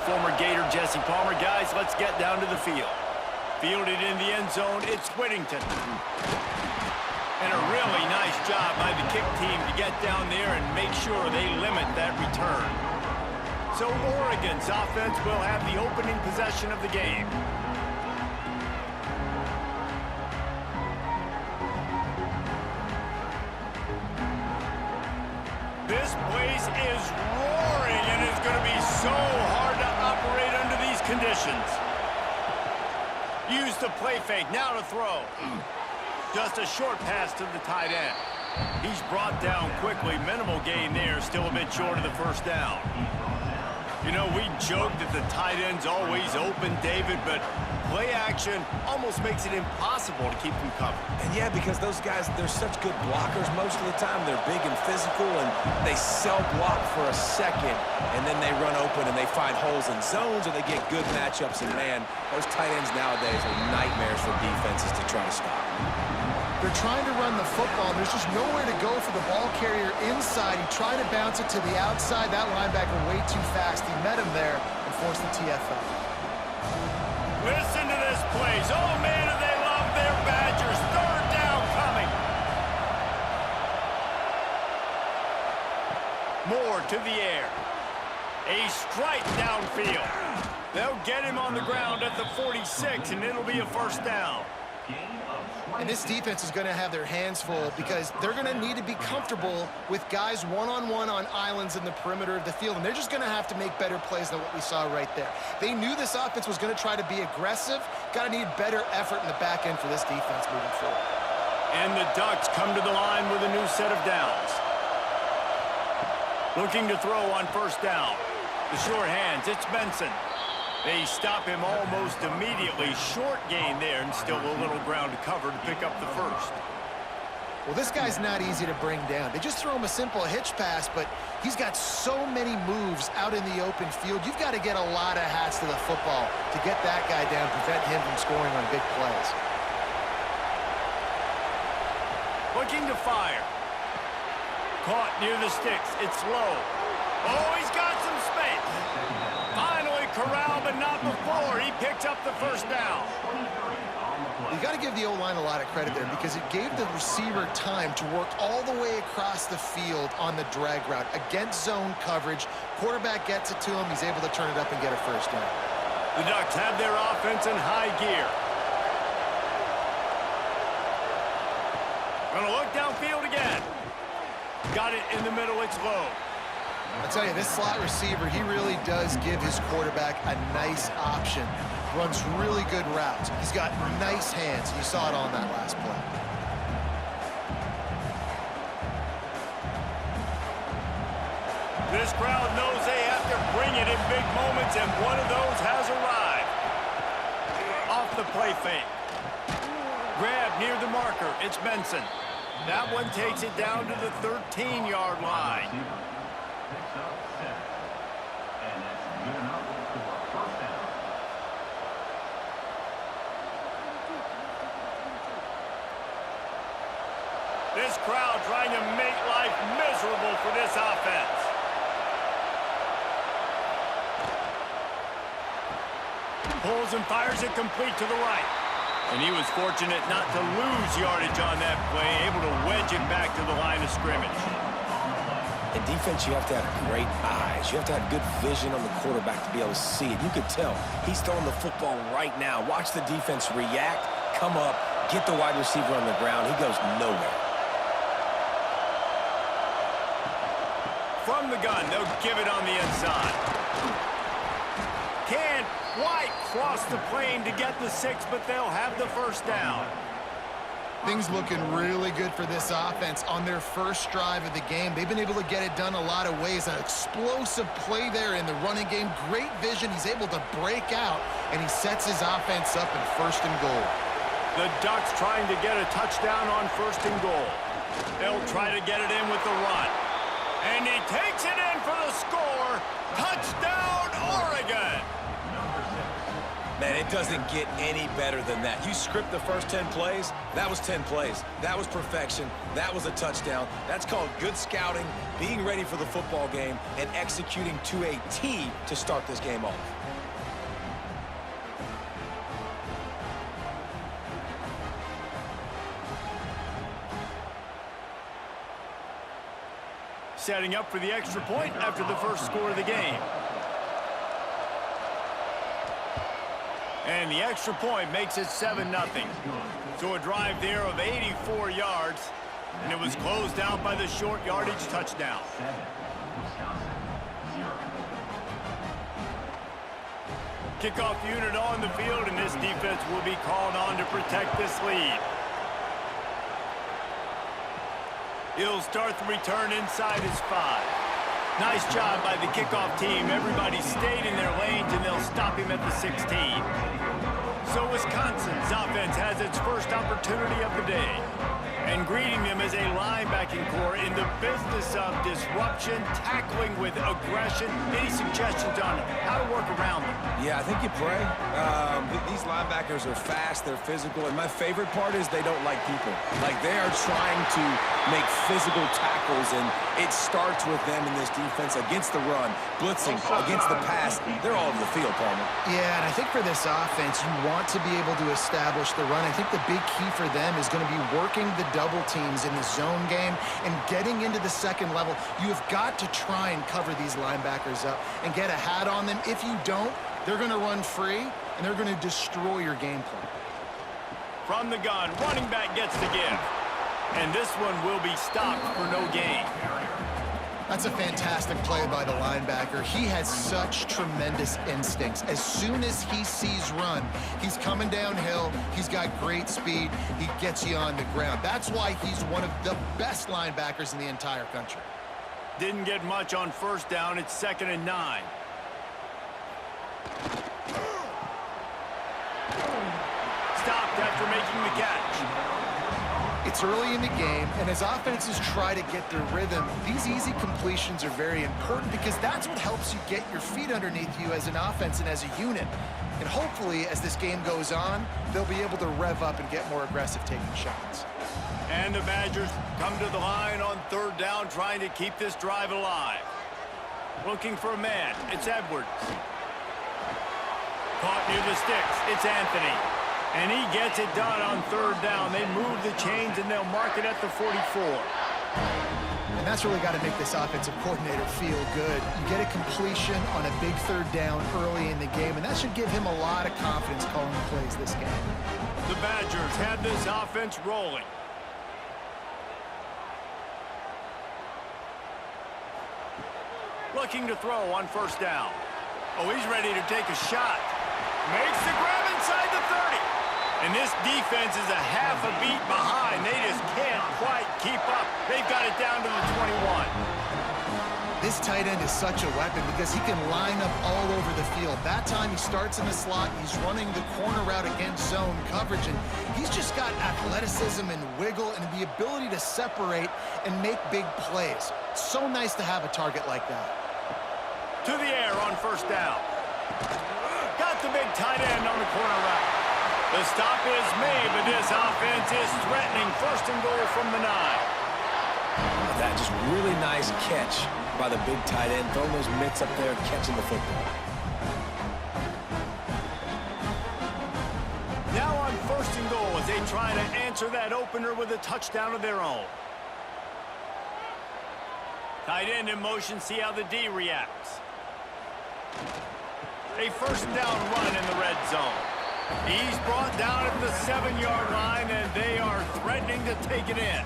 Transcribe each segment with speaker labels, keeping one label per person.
Speaker 1: Former Gator Jesse Palmer. Guys, let's get down to the field. Fielded in the end zone, it's Whittington. And a really nice job by the kick team to get down there and make sure they limit that return. So Oregon's offense will have the opening possession of the game. This place is roaring, and it's going to be so hard to operate under these conditions. Use the play fake, now to throw. Just a short pass to the tight end. He's brought down quickly. Minimal gain there, still a bit short of the first down. You know, we joke that the tight end's always open, David, but play action almost makes it impossible to keep them covered.
Speaker 2: And yeah, because those guys, they're such good blockers most of the time. They're big and physical, and they cell block for a second, and then they run open and they find holes in zones, or they get good matchups. And man, those tight ends nowadays are nightmares for defenses to try to stop.
Speaker 3: They're trying to run the football. There's just nowhere to go for the ball carrier inside. He tried to bounce it to the outside. That linebacker way too fast. He met him there and forced the TFL.
Speaker 1: Listen to this place. Oh, man, do they love their Badgers. Third down coming. Moore to the air. A strike downfield. They'll get him on the ground at the 46, and it'll be a first down.
Speaker 3: And this defense is going to have their hands full because they're going to need to be comfortable with guys one-on-one on islands in the perimeter of the field. And they're just going to have to make better plays than what we saw right there. They knew this offense was going to try to be aggressive. Got to need better effort in the back end for this defense moving forward.
Speaker 1: And the Ducks come to the line with a new set of downs. Looking to throw on first down. The short hands, it's Benson. They stop him almost immediately. Short gain there, and still a little ground to cover to pick up the first.
Speaker 3: Well, this guy's not easy to bring down. They just throw him a simple hitch pass, but he's got so many moves out in the open field. You've got to get a lot of hats to the football to get that guy down, prevent him from scoring on big plays.
Speaker 1: Looking to fire. Caught near the sticks. It's low. Oh, he's got some space. Finally corralled, but not before. He picks up the first down.
Speaker 3: You got to give the O-line a lot of credit there because it gave the receiver time to work all the way across the field on the drag route against zone coverage. Quarterback gets it to him. He's able to turn it up and get a first down.
Speaker 1: The Ducks have their offense in high gear. Gonna look downfield again. Got it in the middle. It's low.
Speaker 3: I tell you, this slot receiver, he really does give his quarterback a nice option. Runs really good routes. He's got nice hands. You saw it on that last play.
Speaker 1: This crowd knows they have to bring it in big moments, and one of those has arrived. Off the play fake. Grab near the marker. It's Benson. That one takes it down to the 13-yard line. This crowd trying to make life miserable for this offense. Pulls and fires it complete to the right. And he was fortunate not to lose yardage on that play, able to wedge it back to the line of scrimmage.
Speaker 2: In defense, you have to have great eyes. You have to have good vision on the quarterback to be able to see it. You could tell he's throwing the football right now. Watch the defense react, come up, get the wide receiver on the ground. He goes nowhere.
Speaker 1: From the gun, they'll give it on the inside. Can't quite cross the plane to get the 6, but they'll have the first down.
Speaker 3: Things looking really good for this offense on their first drive of the game. They've been able to get it done a lot of ways. An explosive play there in the running game. Great vision. He's able to break out, and he sets his offense up in first and goal.
Speaker 1: The Ducks trying to get a touchdown on first and goal. They'll try to get it in with the run. And he takes it in for the score. Touchdown, Oregon!
Speaker 2: Man, it doesn't get any better than that. You script the first 10 plays, that was 10 plays. That was perfection. That was a touchdown. That's called good scouting, being ready for the football game, and executing to a T to start this game off.
Speaker 1: Setting up for the extra point after the first score of the game. And the extra point makes it 7-0. So a drive there of 84 yards, and it was closed out by the short yardage touchdown. Kickoff unit on the field, and this defense will be called on to protect this lead. He'll start the return inside his 5. Nice job by the kickoff team. Everybody stayed in their lanes, and they'll stop him at the 16. So Wisconsin's offense has its first opportunity of the day. And greeting them as a linebacking core in the business of disruption, tackling with aggression. Any suggestions on how to work around them?
Speaker 2: Yeah, I think you pray. These linebackers are fast, they're physical, and my favorite part is they don't like people. Like, they are trying to make physical tackles, and it starts with them in this defense against the run, blitzing, against the pass. They're all over the field, Palmer.
Speaker 3: Yeah, and I think for this offense, you want to be able to establish the run. I think the big key for them is going to be working the double teams in the zone game and getting into the second level. You have got to try and cover these linebackers up and get a hat on them. If you don't, they're going to run free, and they're going to destroy your game plan.
Speaker 1: From the gun, running back gets the give. And this one will be stopped for no gain.
Speaker 3: That's a fantastic play by the linebacker. He has such tremendous instincts. As soon as he sees run, he's coming downhill. He's got great speed. He gets you on the ground. That's why he's one of the best linebackers in the entire country.
Speaker 1: Didn't get much on first down. It's 2nd and 9. Stopped after making the catch.
Speaker 3: It's early in the game, and as offenses try to get their rhythm, these easy completions are very important because that's what helps you get your feet underneath you as an offense and as a unit. And hopefully, as this game goes on, they'll be able to rev up and get more aggressive taking shots.
Speaker 1: And the Badgers come to the line on 3rd down, trying to keep this drive alive. Looking for a man. It's Edwards. Caught near the sticks. It's Anthony. And he gets it done on 3rd down. They move the chains, and they'll mark it at the 44.
Speaker 3: And that's really got to make this offensive coordinator feel good. You get a completion on a big 3rd down early in the game, and that should give him a lot of confidence calling plays this game.
Speaker 1: The Badgers have this offense rolling. Looking to throw on 1st down. Oh, he's ready to take a shot. Makes the grab inside the 30. And this defense is a half a beat behind. They just can't quite keep up. They've got it down to the 21.
Speaker 3: This tight end is such a weapon because he can line up all over the field. That time he starts in the slot. He's running the corner route against zone coverage, and he's just got athleticism and wiggle and the ability to separate and make big plays. So nice to have a target like that.
Speaker 1: To the air on 1st down. Got the big tight end on the corner route. The stop is made, but this offense is threatening. 1st and goal from the 9.
Speaker 2: That just really nice catch by the big tight end, throwing those mitts up there, catching the football.
Speaker 1: Now on 1st and goal as they try to answer that opener with a touchdown of their own. Tight end in motion, see how the D reacts. A 1st down run in the red zone. He's brought down at the 7-yard line, and they are threatening to take it in.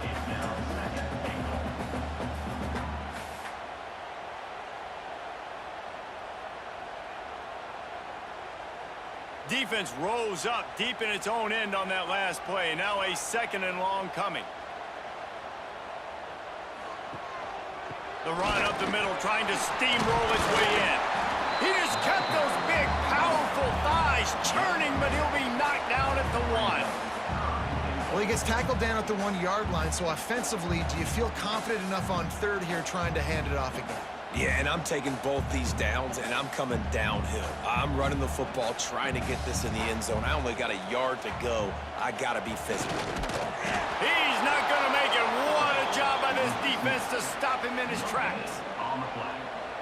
Speaker 1: Defense rose up deep in its own end on that last play. Now a 2nd and long coming. The run up the middle, trying to steamroll its way in. He just kept those big, powerful thighs churning, but he'll be knocked down at the 1.
Speaker 3: Well, he gets tackled down at the 1-yard line, so offensively, do you feel confident enough on 3rd here trying to hand it off again?
Speaker 2: Yeah, and I'm taking both these downs, and I'm coming downhill. I'm running the football, trying to get this in the end zone. I only got a yard to go. I got to be physical.
Speaker 1: He's not going to make it. What a job by this defense to stop him in his tracks.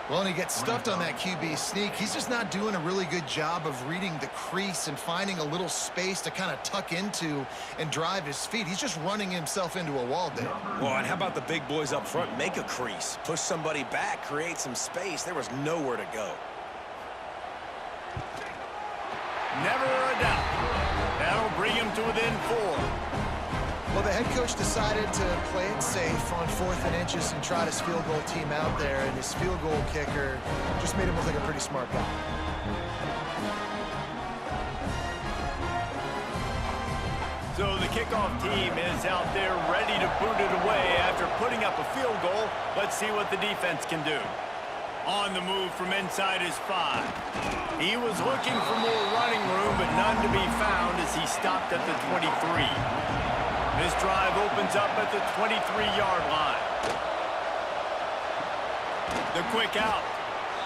Speaker 3: Well, and he gets stuffed on that QB sneak. He's just not doing a really good job of reading the crease and finding a little space to kind of tuck into and drive his feet. He's just running himself into a wall there.
Speaker 2: Well, and how about the big boys up front? Make a crease, push somebody back, create some space. There was nowhere to go.
Speaker 1: Never a doubt. That'll bring him to within 4.
Speaker 3: Well, the head coach decided to play it safe on 4th and inches and trot his field goal team out there, and his field goal kicker just made him look like a pretty smart guy.
Speaker 1: So the kickoff team is out there ready to boot it away after putting up a field goal. Let's see what the defense can do. On the move from inside his 5. He was looking for more running room, but none to be found as he stopped at the 23. This drive opens up at the 23-yard line. The quick out.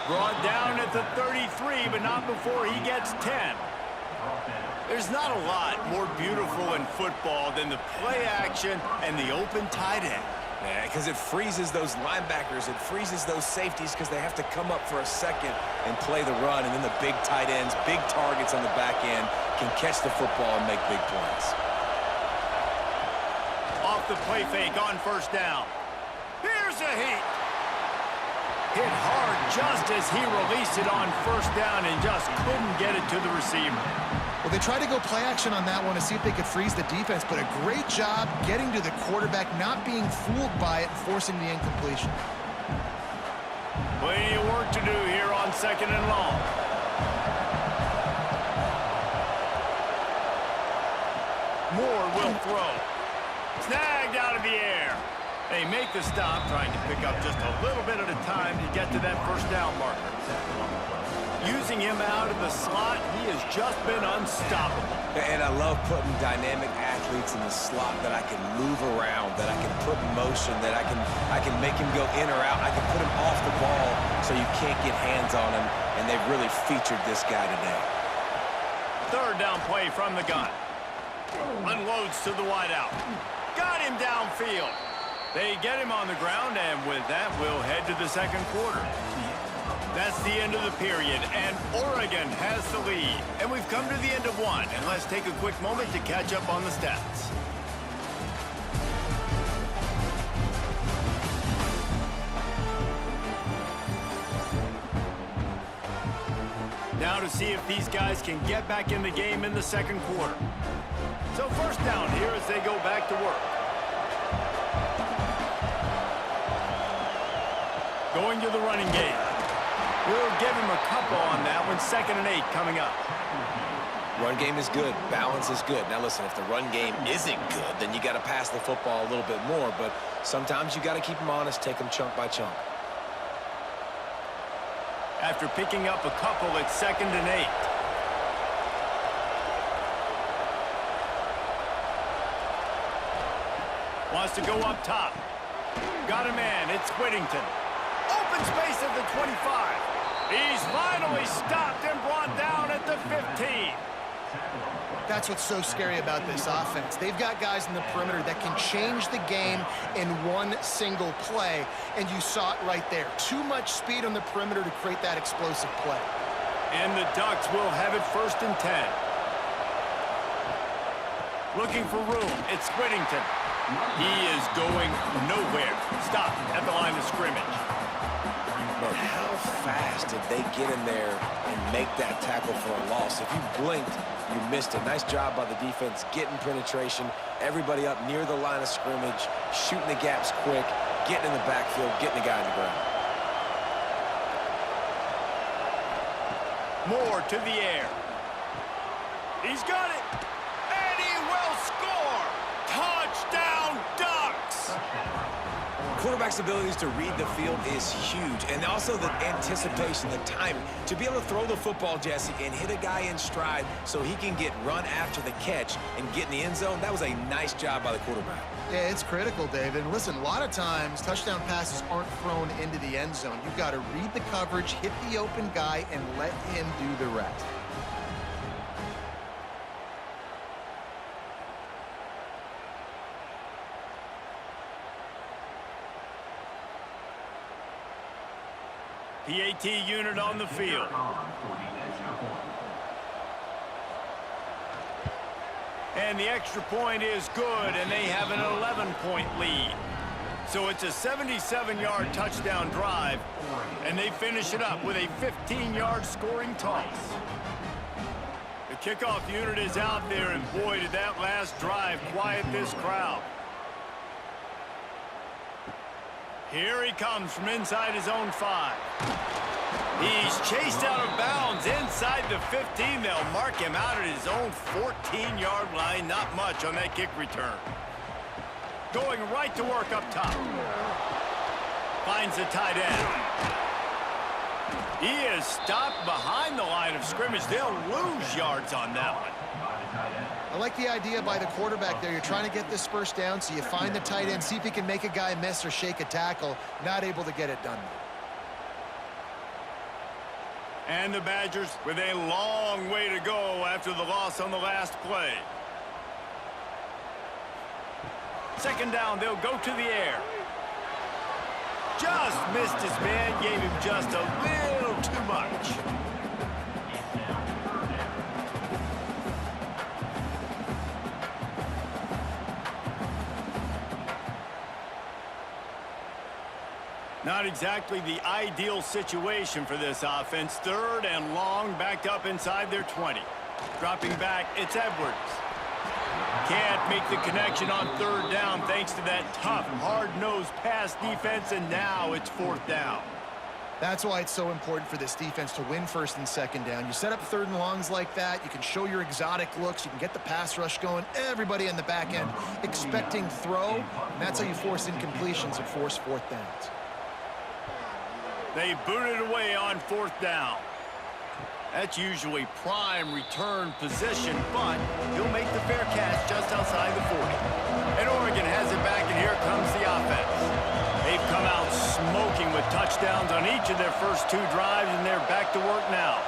Speaker 1: Brought down at the 33, but not before he gets 10. There's not a lot more beautiful in football than the play action and the open tight end.
Speaker 2: Yeah, because it freezes those linebackers. It freezes those safeties because they have to come up for a second and play the run. And then the big tight ends, big targets on the back end can catch the football and make big plays.
Speaker 1: Off the play fake on 1st down. Here's a heat. Hit hard just as he released it on 1st down and just couldn't get it to the receiver.
Speaker 3: Well, they tried to go play action on that one to see if they could freeze the defense, but a great job getting to the quarterback, not being fooled by it, and forcing the incompletion.
Speaker 1: Plenty of work to do here on 2nd and long. Moore will throw. Snagged out of the air. They make the stop, trying to pick up just a little bit at a time to get to that 1st down marker. Using him out of the slot, he has just been unstoppable.
Speaker 2: And I love putting dynamic athletes in the slot that I can move around, that I can put in motion, that I can make him go in or out. I can put him off the ball so you can't get hands on him, and they've really featured this guy today.
Speaker 1: 3rd down play from the gun. Unloads to the wideout. Got him downfield. They get him on the ground, and with that, we'll head to the 2nd quarter. That's the end of the period, and Oregon has the lead. And we've come to the end of 1, and let's take a quick moment to catch up on the stats. Now to see if these guys can get back in the game in the 2nd quarter. So 1st down here as they go back to work. Going to the running game. We'll give him a couple on that one. 2nd and 8 coming up.
Speaker 2: Run game is good. Balance is good. Now, listen, if the run game isn't good, then you got to pass the football a little bit more. But sometimes you got to keep them honest, take them chunk by chunk.
Speaker 1: After picking up a couple, it's 2nd and 8. Wants to go up top. Got a man. It's Whittington. Open space at the 25. He's finally stopped and brought down at the 15.
Speaker 3: That's what's so scary about this offense. They've got guys in the perimeter that can change the game in one single play, and you saw it right there. Too much speed on the perimeter to create that explosive play.
Speaker 1: And the Ducks will have it 1st and 10. Looking for room. It's Whittington. He is going nowhere. Stop at the line of scrimmage.
Speaker 2: But how fast did they get in there and make that tackle for a loss? If you blinked, you missed it. Nice job by the defense, getting penetration, everybody up near the line of scrimmage, shooting the gaps quick, getting in the backfield, getting the guy on the ground.
Speaker 1: Moore to the air. He's got it. And he will score. Touchdown, Ducks.
Speaker 2: quarterback's abilities to read the field is huge, and also the anticipation, the timing. To be able to throw the football, Jesse, and hit a guy in stride so he can get run after the catch and get in the end zone, that was a nice job by the quarterback.
Speaker 3: Yeah, it's critical, David. And listen, a lot of times, touchdown passes aren't thrown into the end zone. You've got to read the coverage, hit the open guy, and let him do the rest.
Speaker 1: PAT unit on the field. And the extra point is good, and they have an 11-point lead. So it's a 77-yard touchdown drive, and they finish it up with a 15-yard scoring toss. The kickoff unit is out there, and boy, did that last drive quiet this crowd. Here he comes from inside his own 5. He's chased out of bounds inside the 15. They'll mark him out at his own 14-yard line. Not much on that kick return. Going right to work up top. Finds the tight end. He is stopped behind the line of scrimmage. They'll lose yards on that one.
Speaker 3: I like the idea by the quarterback there. You're trying to get this first down, so you find the tight end, see if he can make a guy miss or shake a tackle. Not able to get it done.
Speaker 1: And the Badgers with a long way to go after the loss on the last play. Second down, they'll go to the air. Just missed his man, gave him just a little too much. Not exactly the ideal situation for this offense. Third and long, backed up inside their 20. Dropping back, it's Edwards. Can't make the connection on third down thanks to that tough, hard-nosed pass defense, and now it's fourth down.
Speaker 3: That's why it's so important for this defense to win first and second down. You set up third and longs like that, you can show your exotic looks, you can get the pass rush going, everybody in the back end expecting throw, and that's how you force incompletions and force fourth downs.
Speaker 1: They boot it away on fourth down. That's usually prime return position, but he'll make the fair catch just outside the 40. And Oregon has it back, and here comes the offense. They've come out smoking with touchdowns on each of their first 2 drives, and they're back to work now.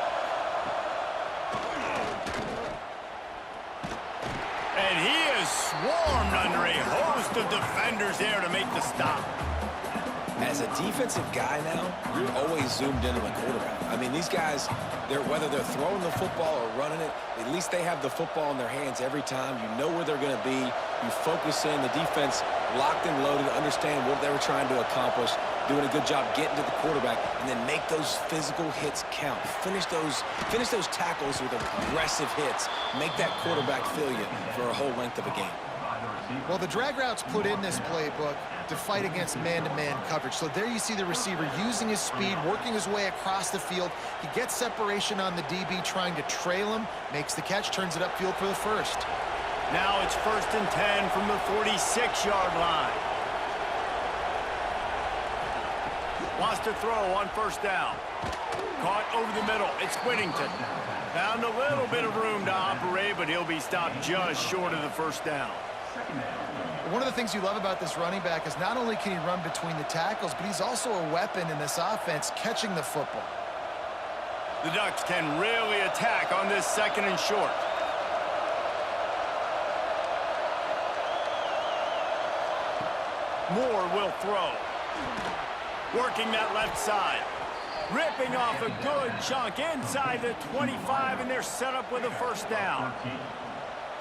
Speaker 1: And he is swarmed under a host of defenders there to make the stop.
Speaker 2: As a defensive guy now, you're always zoomed in on the quarterback. I mean, these guys, whether they're throwing the football or running it, at least they have the football in their hands every time. You know where they're going to be. You focus in. The defense locked and loaded, understand what they were trying to accomplish, doing a good job getting to the quarterback, and then make those physical hits count. Finish those tackles with aggressive hits. Make that quarterback feel you for a whole length of a game.
Speaker 3: Well, the drag routes put in this playbook to fight against man-to-man coverage. So there you see the receiver using his speed, working his way across the field. He gets separation on the DB, trying to trail him, makes the catch, turns it upfield for the first.
Speaker 1: Now it's 1st and 10 from the 46-yard line. Wants to throw on first down. Caught over the middle. It's Whittington. Found a little bit of room to operate, but he'll be stopped just short of the first down.
Speaker 3: One of the things you love about this running back is not only can he run between the tackles, but he's also a weapon in this offense, catching the football.
Speaker 1: The Ducks can really attack on this 2nd and short. Moore will throw. Working that left side. Ripping off a good chunk inside the 25, and they're set up with a first down.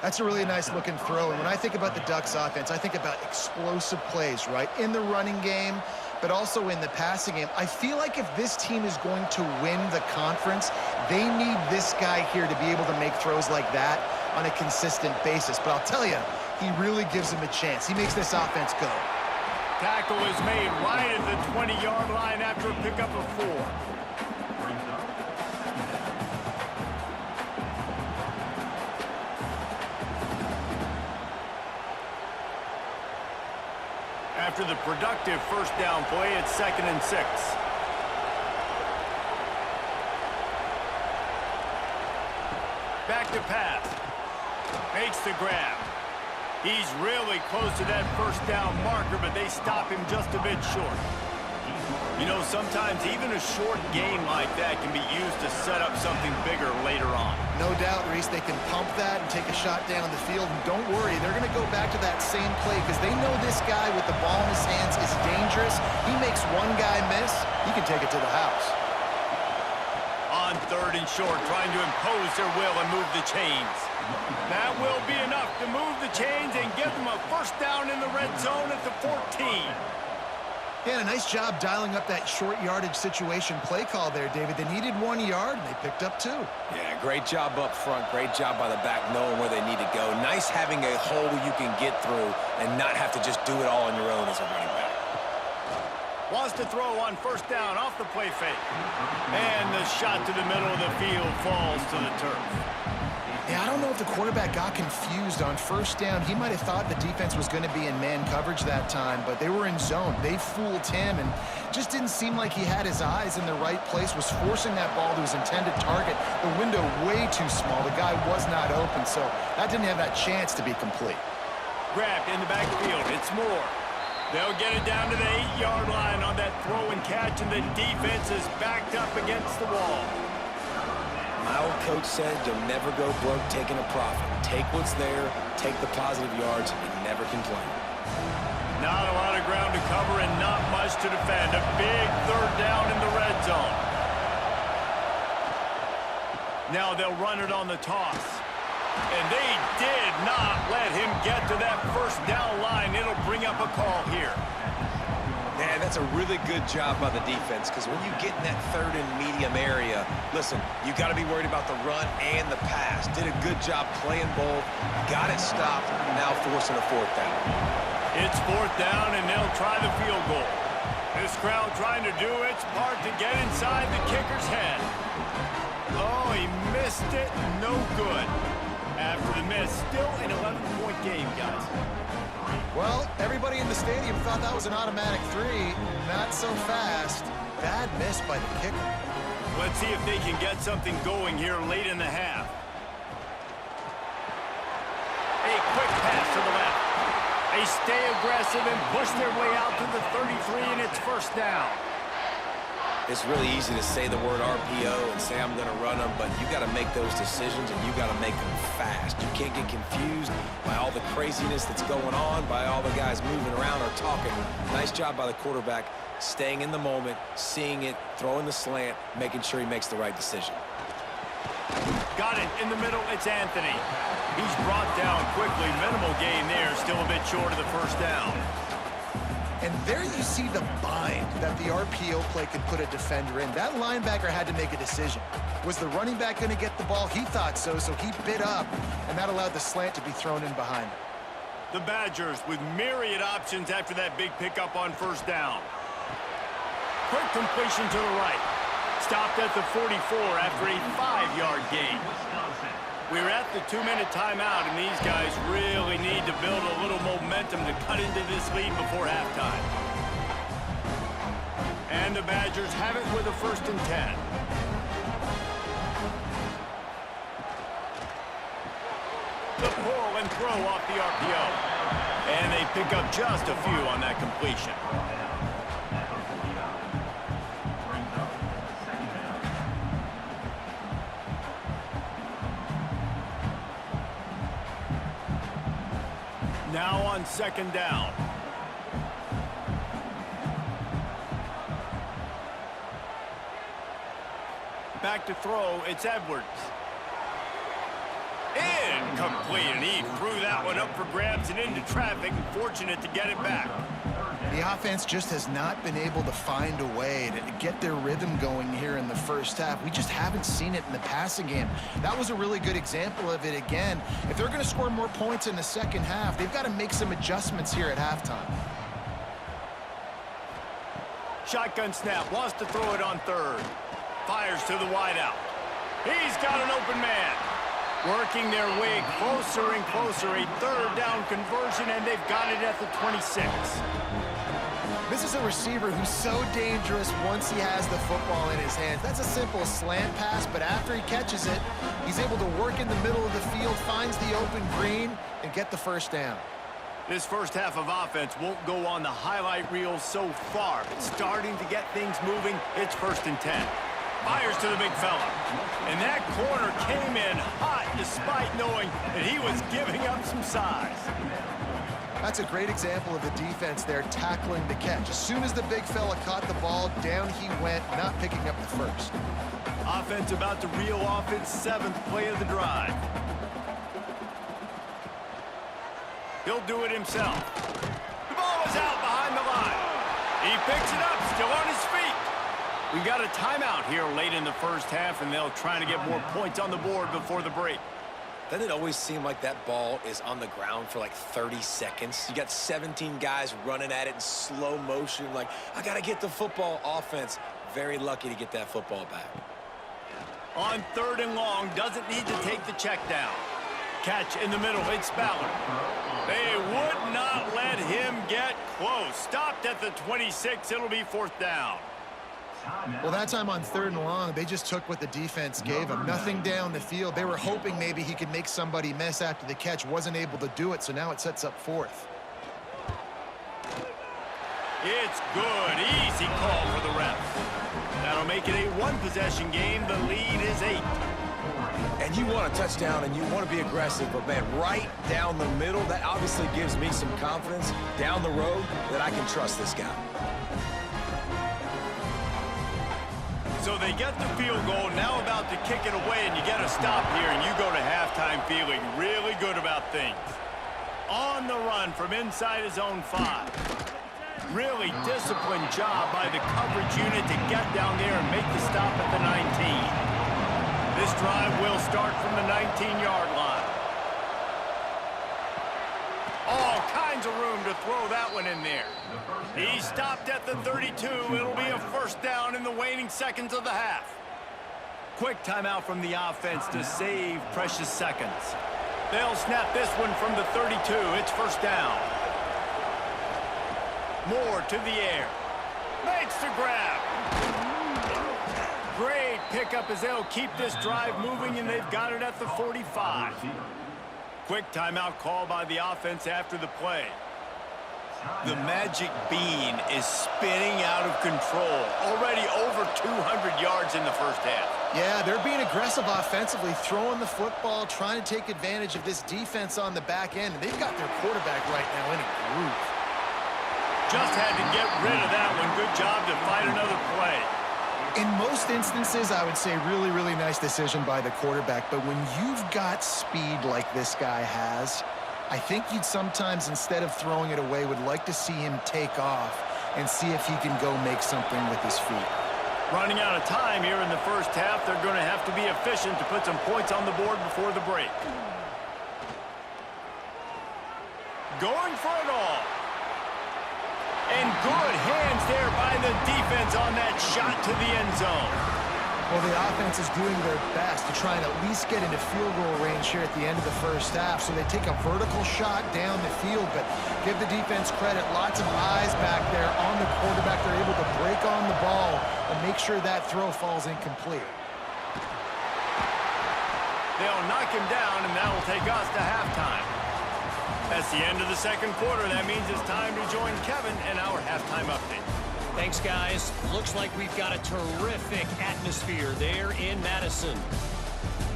Speaker 3: That's a really nice looking throw. And when I think about the Ducks offense, I think about explosive plays, right? In the running game, but also in the passing game. I feel like if this team is going to win the conference, they need this guy here to be able to make throws like that on a consistent basis. But I'll tell you, he really gives them a chance. He makes this offense go.
Speaker 1: Tackle is made right at the 20-yard line after a pickup of 4. After the productive first down play, it's 2nd and 6. Back to pass. Makes the grab. He's really close to that first down marker, but they stop him just a bit short. You know, sometimes even a short game like that can be used to set up something bigger later on.
Speaker 3: No doubt, Reese, they can pump that and take a shot down the field. And don't worry, they're going to go back to that same play because they know this guy with the ball in his hands is dangerous. He makes one guy miss, he can take it to the house.
Speaker 1: On 3rd and short, trying to impose their will and move the chains. That will be enough to move the chains and give them a first down in the red zone at the 14.
Speaker 3: Yeah, and a nice job dialing up that short yardage situation play call there, David. They needed 1 yard, and they picked up 2.
Speaker 2: Yeah, great job up front. Great job by the back knowing where they need to go. Nice having a hole you can get through and not have to just do it all on your own as a running back.
Speaker 1: Wants to throw on first down off the play fake. And the shot to the middle of the field falls to the turf.
Speaker 3: Yeah, I don't know if the quarterback got confused on first down. He might have thought the defense was going to be in man coverage that time, but they were in zone. They fooled him and just didn't seem like he had his eyes in the right place, was forcing that ball to his intended target. The window way too small. The guy was not open, so that didn't have that chance to be complete.
Speaker 1: Grabbed in the backfield. It's Moore. They'll get it down to the 8-yard line on that throw and catch, and the defense is backed up against the wall.
Speaker 2: My old coach said you'll never go broke taking a profit. Take what's there, take the positive yards, and never complain.
Speaker 1: Not a lot of ground to cover and not much to defend. A big 3rd down in the red zone. Now they'll run it on the toss. And they did not let him get to that first down line. It'll bring up a call here.
Speaker 2: Man, that's a really good job by the defense because when you get in that 3rd and medium area, listen, you got to be worried about the run and the pass. Did a good job playing both, got it stopped, now forcing a 4th down.
Speaker 1: It's 4th down, and they'll try the field goal. This crowd trying to do its part to get inside the kicker's head. Oh, he missed it. No good. After the miss, still an 11-point game, guys.
Speaker 3: Well, everybody in the stadium thought that was an automatic 3. Not so fast. Bad miss by the kicker.
Speaker 1: Let's see if they can get something going here late in the half. A quick pass to the left. They stay aggressive and push their way out to the 33, and it's first down.
Speaker 2: It's really easy to say the word RPO and say I'm going to run them, but you got to make those decisions and you got to make them fast. You can't get confused by all the craziness that's going on, by all the guys moving around or talking. Nice job by the quarterback, staying in the moment, seeing it, throwing the slant, making sure he makes the right decision.
Speaker 1: Got it in the middle. It's Anthony. He's brought down quickly. Minimal gain there, still a bit short of the first down.
Speaker 3: And there you see the bind that the RPO play could put a defender in. That linebacker had to make a decision. Was the running back going to get the ball? He thought so, so he bit up, and that allowed the slant to be thrown in behind him.
Speaker 1: The Badgers with myriad options after that big pickup on first down. Quick completion to the right. Stopped at the 44 after a 5-yard gain. We're at the 2-minute timeout, and these guys really need to build a little momentum to cut into this lead before halftime. And the Badgers have it with a 1st and 10. The pull and throw off the RPO. And they pick up just a few on that completion. Now on 2nd down. Back to throw, it's Edwards. Incomplete, and he threw that one up for grabs and into traffic, and fortunate to get it back.
Speaker 3: The offense just has not been able to find a way to get their rhythm going here in the first half. We just haven't seen it in the passing game. That was a really good example of it again. If they're going to score more points in the second half, they've got to make some adjustments here at halftime.
Speaker 1: Shotgun snap, wants to throw it on 3rd. Fires to the wideout. He's got an open man. Working their way closer and closer. A third down conversion, and they've got it at the 26.
Speaker 3: This is a receiver who's so dangerous once he has the football in his hands. That's a simple slant pass, but after he catches it, he's able to work in the middle of the field, finds the open green, and get the first down.
Speaker 1: This first half of offense won't go on the highlight reel so far, but starting to get things moving. It's 1st and 10. Fires to the big fella. And that corner came in hot despite knowing that he was giving up some size.
Speaker 3: That's a great example of the defense there tackling the catch. As soon as the big fella caught the ball, down he went, not picking up the first.
Speaker 1: Offense about to reel off its 7th play of the drive. He'll do it himself. The ball is out behind the line. He picks it up, still on his feet. We've got a timeout here late in the first half, and they'll try to get more points on the board before the break.
Speaker 2: Doesn't it always seem like that ball is on the ground for like 30 seconds? You got 17 guys running at it in slow motion, like, I got to get the football. Offense, very lucky to get that football back.
Speaker 1: On 3rd and long, doesn't need to take the check down. Catch in the middle, it's Ballard. They would not let him get close. Stopped at the 26, it'll be 4th down.
Speaker 3: Well, that time on 3rd and long, they just took what the defense gave them. Nothing down the field. They were hoping maybe he could make somebody miss after the catch. Wasn't able to do it, so now it sets up 4th.
Speaker 1: It's good. Easy call for the refs. That'll make it a 1-possession game. The lead is 8.
Speaker 2: And you want a touchdown and you want to be aggressive, but man, right down the middle, that obviously gives me some confidence down the road that I can trust this guy.
Speaker 1: So they get the field goal, now about to kick it away, and you get a stop here, and you go to halftime feeling really good about things. On the run from inside his own 5. Really disciplined job by the coverage unit to get down there and make the stop at the 19. This drive will start from the 19-yard line. All kinds of room to throw that one in there. He stopped at the 32. It'll be a 1st down in the waning seconds of the half. Quick timeout from the offense to save precious seconds. They'll snap this one from the 32. It's 1st down. Moore to the air. Makes the grab. Great pickup as they'll keep this drive moving, and they've got it at the 45. Quick timeout call by the offense after the play. The magic bean is spinning out of control. Already over 200 yards in the first half.
Speaker 3: Yeah, they're being aggressive offensively, throwing the football, trying to take advantage of this defense on the back end. And they've got their quarterback right now in a groove.
Speaker 1: Just had to get rid of that one. Good job to fight another play.
Speaker 3: In most instances, I would say really, really nice decision by the quarterback. But when you've got speed like this guy has, I think you'd sometimes, instead of throwing it away, would like to see him take off and see if he can go make something with his feet.
Speaker 1: Running out of time here in the first half. They're going to have to be efficient to put some points on the board before the break. Going for it all. And good hands there by the defense on that shot to the end zone.
Speaker 3: Well, the offense is doing their best to try and at least get into field goal range here at the end of the first half. So they take a vertical shot down the field, but give the defense credit. Lots of eyes back there on the quarterback. They're able to break on the ball and make sure that throw falls incomplete.
Speaker 1: They'll knock him down, and that will take us to halftime. That's the end of the second quarter. That means it's time to join Kevin in our halftime update.
Speaker 4: Thanks, guys. Looks like we've got a terrific atmosphere there in Madison.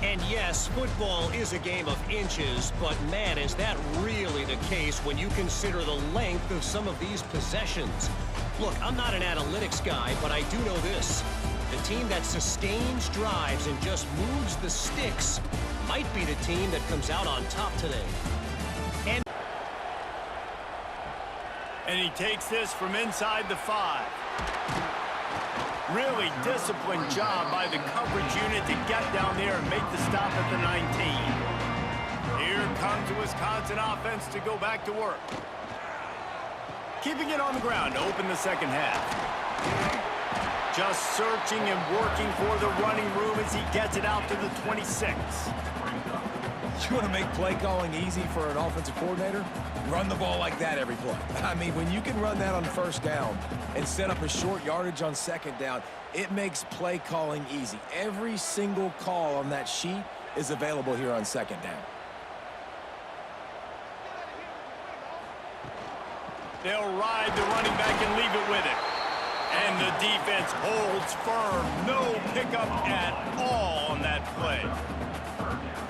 Speaker 4: And yes, football is a game of inches, but man, is that really the case when you consider the length of some of these possessions. Look, I'm not an analytics guy, but I do know this. The team that sustains drives and just moves the sticks might be the team that comes out on top today.
Speaker 1: And he takes this from inside the 5. Really disciplined job by the coverage unit to get down there and make the stop at the 19. Here comes the Wisconsin offense to go back to work. Keeping it on the ground to open the second half. Just searching and working for the running room as he gets it out to the 26.
Speaker 2: You want to make play calling easy for an offensive coordinator? Run the ball like that every play. I mean, when you can run that on first down and set up a short yardage on second down, it makes play calling easy. Every single call on that sheet is available here on second down.
Speaker 1: They'll ride the running back and leave it with it. And the defense holds firm. No pickup at all on that play.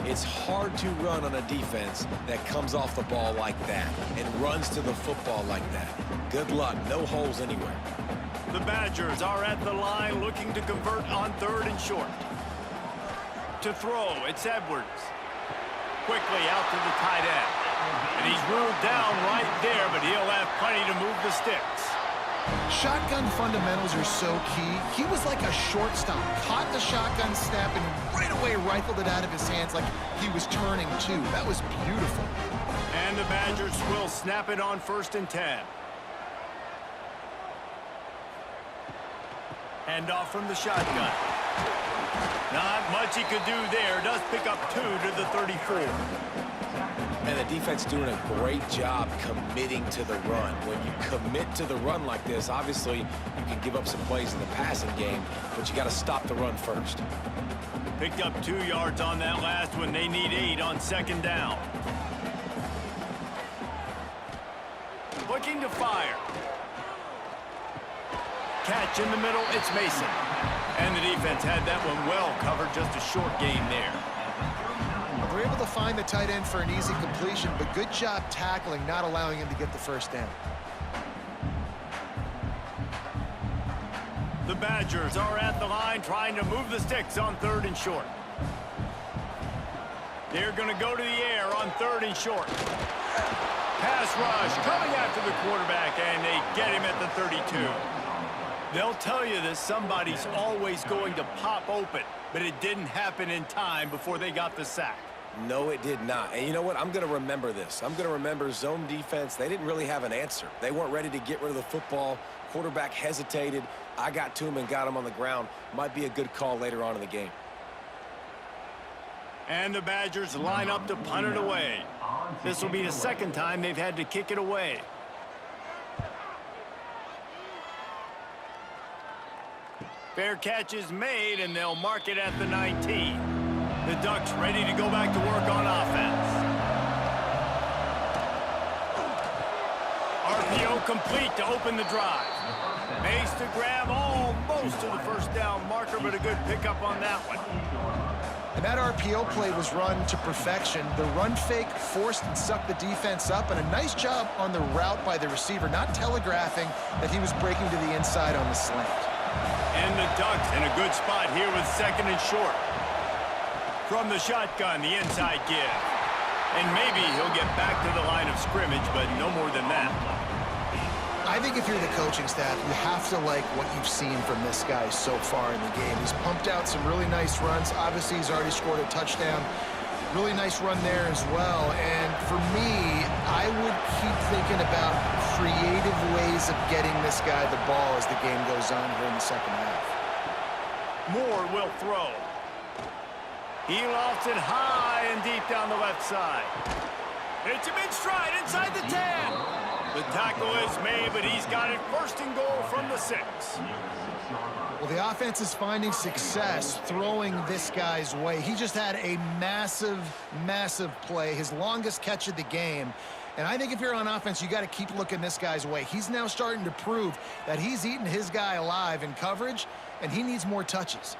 Speaker 2: It's hard to run on a defense that comes off the ball like that and runs to the football like that. Good luck. No holes anywhere.
Speaker 1: The Badgers are at the line looking to convert on 3rd and short. To throw, it's Edwards. Quickly out to the tight end. And he's ruled down right there, but he'll have plenty to move the sticks.
Speaker 3: Shotgun fundamentals are so key. He was like a shortstop. Caught the shotgun snap and right away rifled it out of his hands like he was turning too. That was beautiful.
Speaker 1: And the Badgers will snap it on 1st and 10. Hand off from the shotgun. Not much he could do there. Does pick up 2 to the 34.
Speaker 2: And the defense doing a great job committing to the run. When you commit to the run like this, obviously you can give up some plays in the passing game, but you got to stop the run first.
Speaker 1: Picked up 2 yards on that last one. They need 8 on 2nd down. Looking to fire. Catch in the middle, it's Mason. And the defense had that one well covered, just a short gain there.
Speaker 3: They're able to find the tight end for an easy completion, but good job tackling, not allowing him to get the first down.
Speaker 1: The Badgers are at the line trying to move the sticks on 3rd and short. They're going to go to the air on 3rd and short. Pass rush coming after the quarterback, and they get him at the 32. They'll tell you that somebody's always going to pop open, but it didn't happen in time before they got the sack.
Speaker 2: No, it did not. And you know what? I'm going to remember this. I'm going to remember zone defense. They didn't really have an answer. They weren't ready to get rid of the football. Quarterback hesitated. I got to him and got him on the ground. Might be a good call later on in the game.
Speaker 1: And the Badgers line up to punt it away. This will be the 2nd time they've had to kick it away. Fair catch is made, and they'll mark it at the 19. The Ducks ready to go back to work on offense. RPO complete to open the drive. Makes to grab almost to the first down marker, but a good pickup on that one.
Speaker 3: And that RPO play was run to perfection. The run fake forced and sucked the defense up, and a nice job on the route by the receiver, not telegraphing that he was breaking to the inside on the slant.
Speaker 1: And the Ducks in a good spot here with 2nd and short. From the shotgun, the inside give. And maybe he'll get back to the line of scrimmage, but no more than that.
Speaker 3: I think if you're the coaching staff, you have to like what you've seen from this guy so far in the game. He's pumped out some really nice runs. Obviously, he's already scored a touchdown. Really nice run there as well. And for me, I would keep thinking about creative ways of getting this guy the ball as the game goes on here in the 2nd half.
Speaker 1: Moore will throw. He lofts it high and deep down the left side. It's a big stride inside the 10. The tackle is made, but he's got it 1st and goal from the 6.
Speaker 3: Well, the offense is finding success throwing this guy's way. He just had a massive, massive play, his longest catch of the game. And I think if you're on offense, you got to keep looking this guy's way. He's now starting to prove that he's eating his guy alive in coverage, and he needs more touches.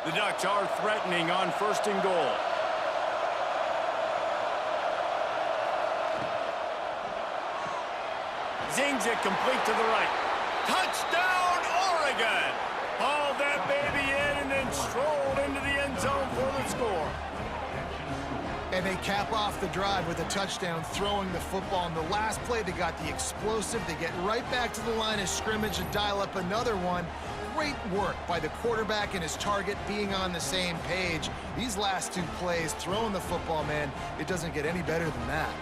Speaker 1: The Ducks are threatening on 1st and goal. Zings it complete to the right. Touchdown, Oregon! Hauled that baby in and then strolled into the end zone for the score.
Speaker 3: And they cap off the drive with a touchdown, throwing the football. In the last play, they got the explosive. They get right back to the line of scrimmage and dial up another one. Great work by the quarterback and his target being on the same page. These last two plays, throwing the football, man, it doesn't get any better than that.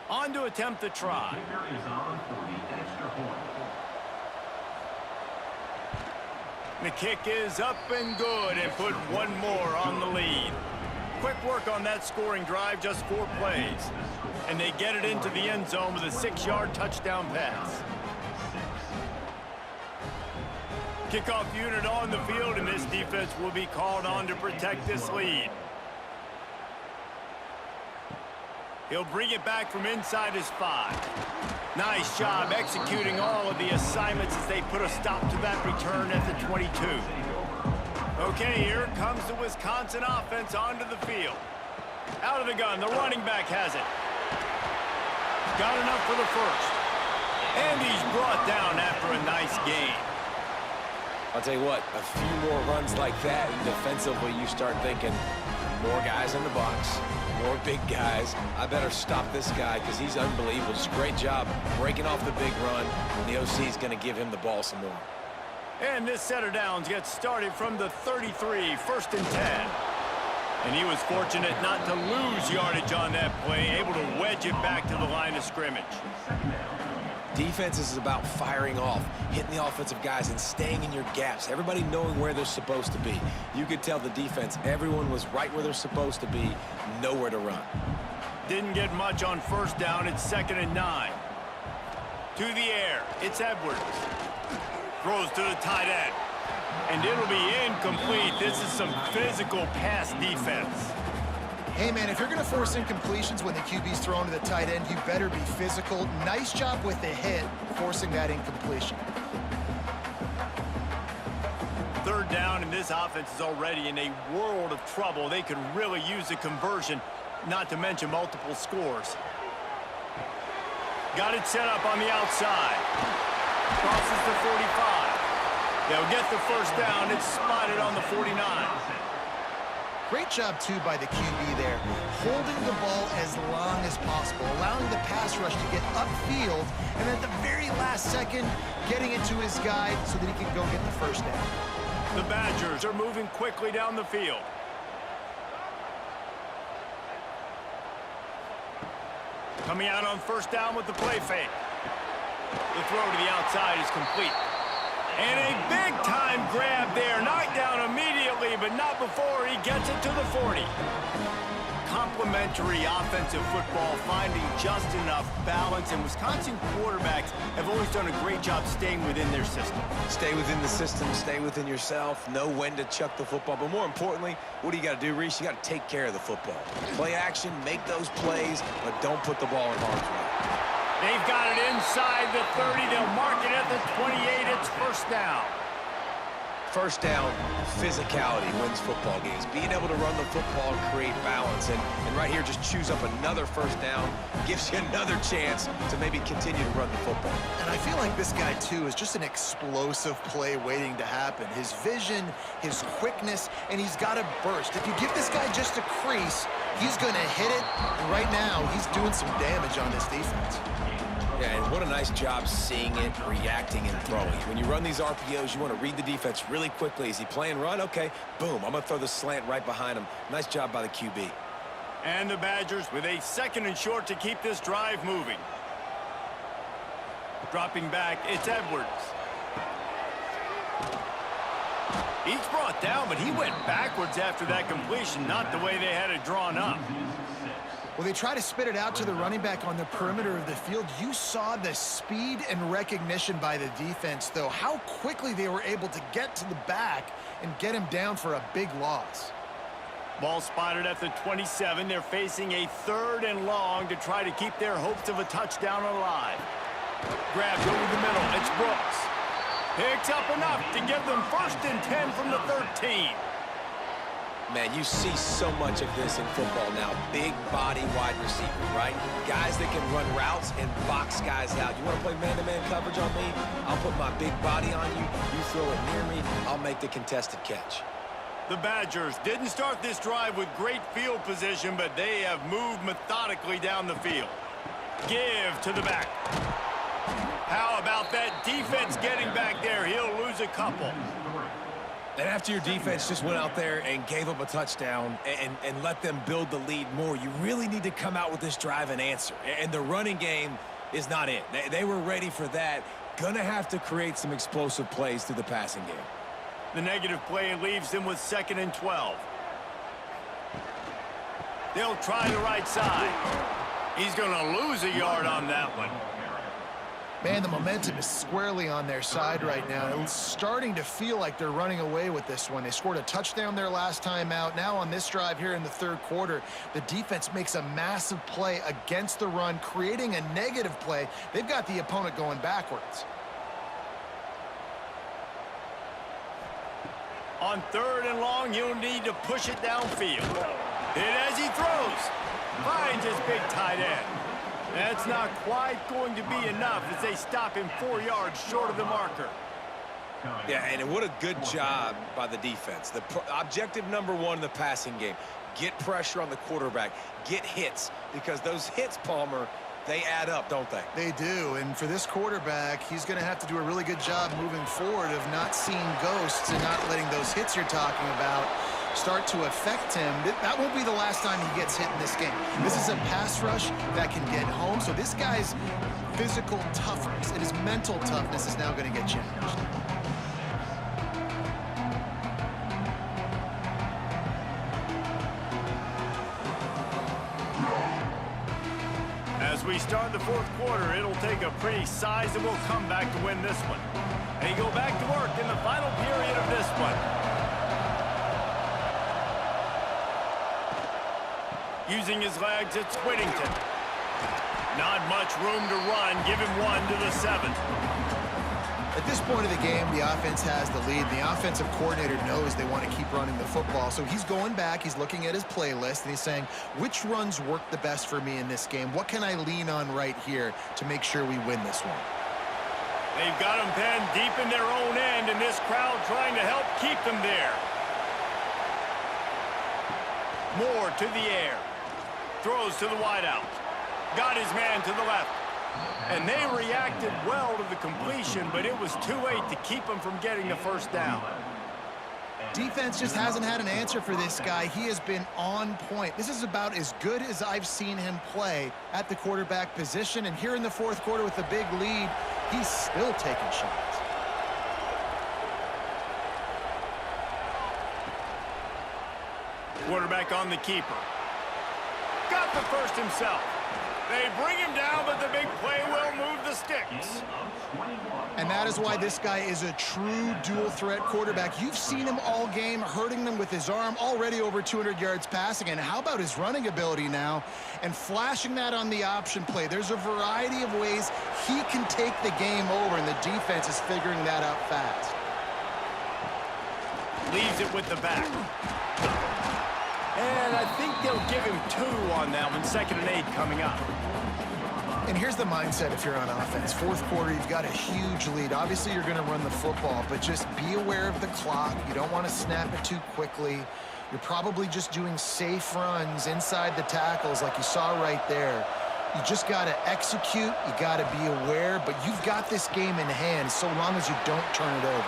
Speaker 1: On to attempt the try. The kick is up and good, and put one more on the lead. Quick work on that scoring drive, just 4 plays. And they get it into the end zone with a 6-yard touchdown pass. Kickoff unit on the field, and this defense will be called on to protect this lead. He'll bring it back from inside his 5. Nice job executing all of the assignments as they put a stop to that return at the 22. Okay, here comes the Wisconsin offense onto the field. Out of the gun, the running back has it. Got enough for the first. And he's brought down after a nice gain.
Speaker 2: I'll tell you what, a few more runs like that, and defensively you start thinking, more guys in the box, more big guys. I better stop this guy because he's unbelievable. Just a great job breaking off the big run. And the OC is going to give him the ball some more.
Speaker 1: And this set of downs gets started from the 33, 1st and 10. And he was fortunate not to lose yardage on that play, able to wedge it back to the line of scrimmage.
Speaker 2: Defense is about firing off, hitting the offensive guys, and staying in your gaps. Everybody knowing where they're supposed to be. You could tell the defense, everyone was right where they're supposed to be, nowhere to run.
Speaker 1: Didn't get much on 1st down. It's 2nd and 9. To the air. It's Edwards. Throws to the tight end. And it'll be incomplete. This is some physical pass defense.
Speaker 3: Hey, man, if you're going to force incompletions when the QB's thrown to the tight end, you better be physical. Nice job with the hit, forcing that incompletion.
Speaker 1: 3rd down, and this offense is already in a world of trouble. They could really use a conversion, not to mention multiple scores. Got it set up on the outside. Crosses the 45. They'll get the 1st down. It's spotted on the 49.
Speaker 3: Great job, too, by the QB there, holding the ball as long as possible, allowing the pass rush to get upfield, and at the very last second, getting it to his guy so that he can go get the 1st down.
Speaker 1: The Badgers are moving quickly down the field. Coming out on 1st down with the play fake. The throw to the outside is complete. And a big-time grab there. Knocked down immediately, but not before he gets it to the 40. Complementary offensive football, finding just enough balance, and Wisconsin quarterbacks have always done a great job staying within their system.
Speaker 2: Stay within the system, stay within yourself, know when to chuck the football. But more importantly, what do you got to do, Reese? You got to take care of the football. Play action, make those plays, but don't put the ball in harm's way.
Speaker 1: They've got it inside the 30. They'll mark it at the 28. It's 1st down.
Speaker 2: 1st down, physicality wins football games. Being able to run the football and create balance. And right here, just choose up another 1st down. Gives you another chance to maybe continue to run the football.
Speaker 3: And I feel like this guy, too, is just an explosive play waiting to happen. His vision, his quickness, and he's got a burst. If you give this guy just a crease, he's going to hit it. And right now, he's doing some damage on this defense.
Speaker 2: Yeah, and what a nice job seeing it, reacting, and throwing. When you run these RPOs, you want to read the defense really quickly. Is he playing run? Okay, boom, I'm going to throw the slant right behind him. Nice job by the QB.
Speaker 1: And the Badgers with a 2nd and short to keep this drive moving. Dropping back, it's Edwards. He's brought down, but he went backwards after that completion, not the way they had it drawn up.
Speaker 3: Well, they try to spit it out to the running back on the perimeter of the field. You saw the speed and recognition by the defense, though, how quickly they were able to get to the back and get him down for a big loss.
Speaker 1: Ball spotted at the 27. They're facing a 3rd and long to try to keep their hopes of a touchdown alive. Grabbed over the middle. It's Brooks. Picks up enough to give them 1st and 10 from the 13.
Speaker 2: Man, you see so much of this in football now. Big body wide receivers, right? Guys that can run routes and box guys out. You want to play man-to-man coverage on me? I'll put my big body on you. You throw it near me, I'll make the contested catch.
Speaker 1: The Badgers didn't start this drive with great field position, but they have moved methodically down the field. Give to the back. How about that defense getting back there? He'll lose a couple.
Speaker 2: And after your defense just went out there and gave up a touchdown and let them build the lead more, you really need to come out with this drive and answer. And the running game is not it. They were ready for that. Gonna have to create some explosive plays through the passing game.
Speaker 1: The negative play leaves them with 2nd and 12. They'll try the right side. He's going to lose a yard on that one.
Speaker 3: Man, the momentum is squarely on their side right now. It's starting to feel like they're running away with this one. They scored a touchdown their last time out. Now on this drive here in the 3rd quarter, the defense makes a massive play against the run, creating a negative play. They've got the opponent going backwards.
Speaker 1: On 3rd and long, he'll need to push it downfield. Hit as he throws. Finds his big tight end. That's not quite going to be enough as they stop him 4 yards short of the marker.
Speaker 2: Yeah, and what a good job by the defense. The objective number 1 in the passing game, get pressure on the quarterback, get hits, because those hits, Palmer, they add up, don't they?
Speaker 3: They do, and for this quarterback, he's going to have to do a really good job moving forward of not seeing ghosts and not letting those hits you're talking about start to affect him. That won't be the last time he gets hit in this game. This is a pass rush that can get home, so this guy's physical toughness and his mental toughness is now going to get challenged.
Speaker 1: As we start the 4th quarter, it'll take a pretty sizable comeback to win this one. They go back to work in the final period of this one. Using his legs, it's Whittington. Not much room to run. Give him 1 to the 7.
Speaker 3: At this point of the game, the offense has the lead. The offensive coordinator knows they want to keep running the football. So he's going back, he's looking at his playlist, and he's saying, which runs work the best for me in this game? What can I lean on right here to make sure we win this one?
Speaker 1: They've got them penned deep in their own end, and this crowd trying to help keep them there. Moore to the air. Throws to the wideout. Got his man to the left. And they reacted well to the completion, but it was too late to keep them from getting the 1st down.
Speaker 3: Defense just hasn't had an answer for this guy. He has been on point. This is about as good as I've seen him play at the quarterback position. And here in the 4th quarter with the big lead, he's still taking shots.
Speaker 1: Quarterback on the keeper. Got the 1st himself. They bring him down, but the big play will move the sticks.
Speaker 3: And that is why this guy is a true dual-threat quarterback. You've seen him all game, hurting them with his arm, already over 200 yards passing. And how about his running ability now? And flashing that on the option play. There's a variety of ways he can take the game over, and the defense is figuring that out fast.
Speaker 1: Leaves it with the back. And I think they'll give him 2 on that one. 2nd and 8 coming up.
Speaker 3: And here's the mindset if you're on offense. 4th quarter, you've got a huge lead. Obviously, you're going to run the football, but just be aware of the clock. You don't want to snap it too quickly. You're probably just doing safe runs inside the tackles like you saw right there. You just got to execute. You got to be aware, but you've got this game in hand so long as you don't turn it over.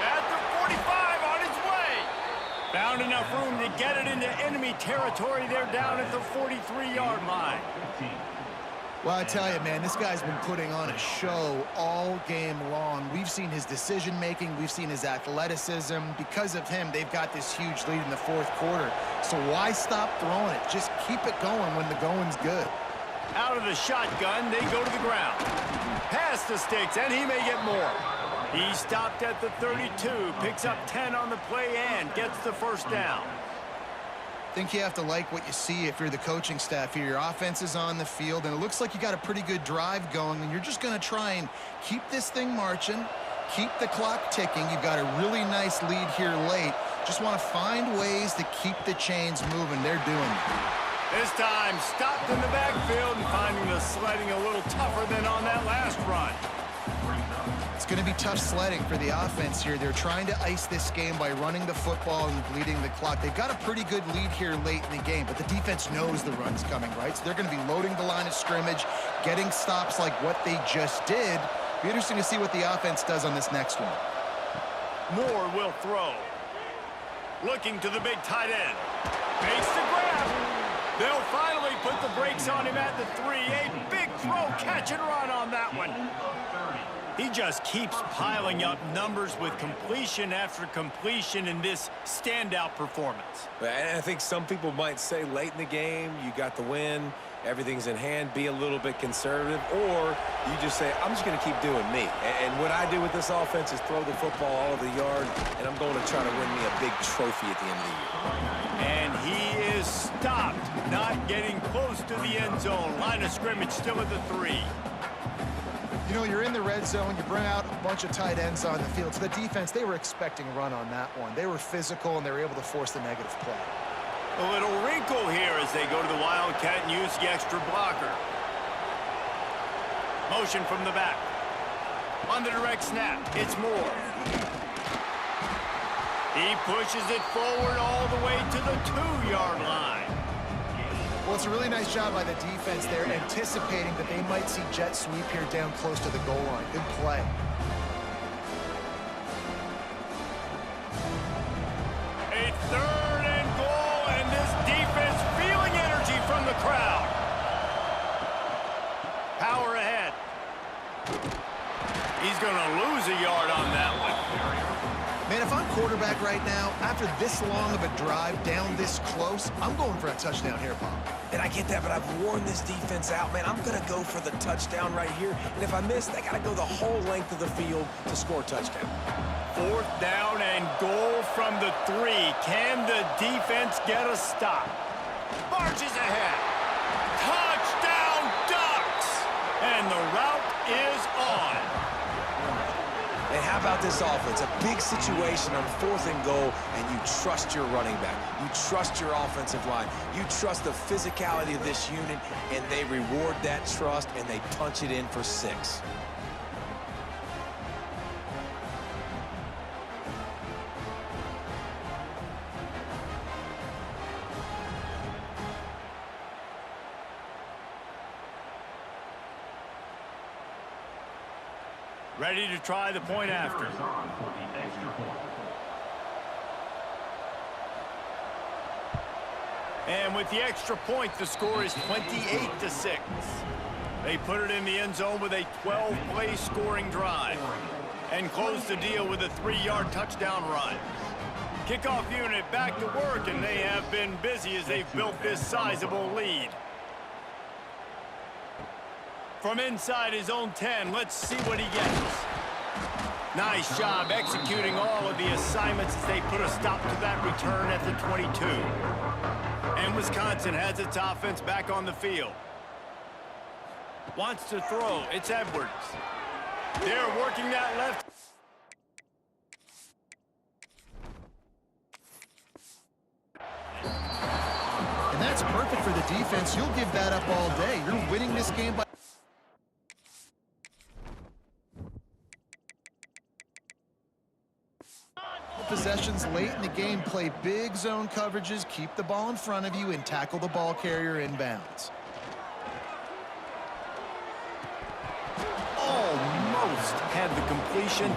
Speaker 1: At the 45 on his way. Found enough room to get it into enemy territory. They're down at the 43-yard line.
Speaker 3: Well, I tell you, man, this guy's been putting on a show all game long. We've seen his decision-making. We've seen his athleticism. Because of him, they've got this huge lead in the 4th quarter. So why stop throwing it? Just keep it going when the going's good.
Speaker 1: Out of the shotgun, they go to the ground. Past the sticks, and he may get more. He stopped at the 32, picks up 10 on the play and gets the 1st down.
Speaker 3: I think you have to like what you see if you're the coaching staff here. Your offense is on the field, and it looks like you got a pretty good drive going, and you're just going to try and keep this thing marching, keep the clock ticking. You've got a really nice lead here late. Just want to find ways to keep the chains moving. They're doing it.
Speaker 1: This time, stopped in the backfield and finding the sledding a little tougher than on that last run.
Speaker 3: It's going to be tough sledding for the offense here. They're trying to ice this game by running the football and bleeding the clock. They've got a pretty good lead here late in the game, but the defense knows the run's coming, right? So they're going to be loading the line of scrimmage, getting stops like what they just did. Be interesting to see what the offense does on this next one.
Speaker 1: Moore will throw. Looking to the big tight end. Makes the grab. They'll finally put the brakes on him at the 3. A big throw, catch and run on that one. He just keeps piling up numbers with completion after completion in this standout performance.
Speaker 2: And I think some people might say late in the game, you got the win, everything's in hand, be a little bit conservative, or you just say, I'm just going to keep doing me. And what I do with this offense is throw the football all over the yard, and I'm going to try to win me a big trophy at the end of the year.
Speaker 1: And he is stopped, not getting close to the end zone. Line of scrimmage still at the 3.
Speaker 3: You know, you're in the red zone, you bring out a bunch of tight ends on the field. So the defense, they were expecting a run on that one. They were physical, and they were able to force the negative play.
Speaker 1: A little wrinkle here as they go to the Wildcat and use the extra blocker. Motion from the back. On the direct snap, it's Moore. He pushes it forward all the way to the 2-yard line.
Speaker 3: Well, it's a really nice job by the defense there, anticipating that they might see jet sweep here down close to the goal line. Good play.
Speaker 1: A 3rd and goal, and this defense feeling energy from the crowd. Power ahead. He's going to lose a yard on that one.
Speaker 3: Man, if I'm quarterback right now, after this long of a drive down this close, I'm going for a touchdown here, Bob.
Speaker 2: And I get that, but I've worn this defense out, man. I'm going to go for the touchdown right here. And if I miss, they got to go the whole length of the field to score a touchdown.
Speaker 1: 4th down and goal from the 3. Can the defense get a stop? Marches ahead. Touchdown, Ducks! And the route is on.
Speaker 2: And how about this offense? A big situation on 4th and goal, and you trust your running back. You trust your offensive line. You trust the physicality of this unit, and they reward that trust, and they punch it in for 6.
Speaker 1: Ready to try the point after. And with the extra point, the score is 28-6. They put it in the end zone with a 12-play scoring drive and close the deal with a 3-yard touchdown run. Kickoff unit back to work, and they have been busy as they've built this sizable lead. From inside his own 10, let's see what he gets. Nice job executing all of the assignments as they put a stop to that return at the 22. And Wisconsin has its offense back on the field. Wants to throw. It's Edwards. They're working that left.
Speaker 3: And that's perfect for the defense. You'll give that up all day. You're winning this game by... Possessions late in the game, play big zone coverages, keep the ball in front of you, and tackle the ball carrier inbounds.
Speaker 1: Almost had the completion,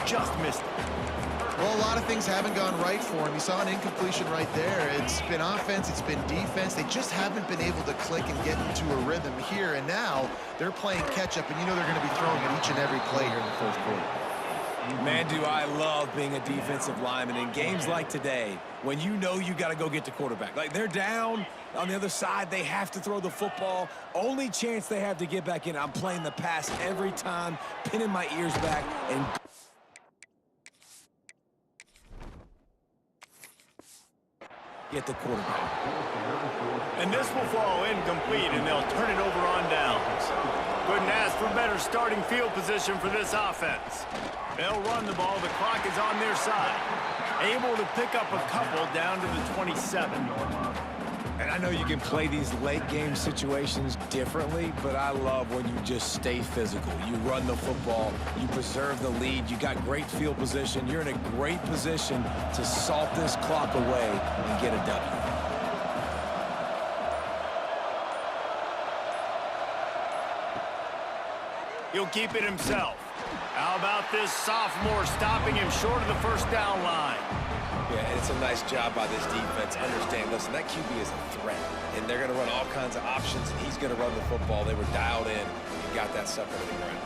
Speaker 1: just missed it.
Speaker 3: Well, a lot of things haven't gone right for him. You saw an incompletion right there. It's been offense, it's been defense. They just haven't been able to click and get into a rhythm here, and now they're playing catch-up, and you know they're going to be throwing at each and every play here in the fourth quarter.
Speaker 2: Man, do I love being a defensive lineman in games like today when you know you got to go get the quarterback. Like, they're down on the other side. They have to throw the football. Only chance they have to get back in. I'm playing the pass every time, pinning my ears back, and get the quarterback.
Speaker 1: And this will fall incomplete, and they'll turn it over on downs. Couldn't ask for better starting field position for this offense. They'll run the ball. The clock is on their side. Able to pick up a couple down to the 27.
Speaker 2: And I know you can play these late game situations differently, but I love when you just stay physical. You run the football, you preserve the lead, you got great field position. You're in a great position to salt this clock away and get a W.
Speaker 1: He'll keep it himself. How about this sophomore stopping him short of the first down line?
Speaker 2: Yeah, and it's a nice job by this defense. Understand, listen, that QB is a threat, and they're going to run all kinds of options, and he's going to run the football. They were dialed in and got that sucker to the ground.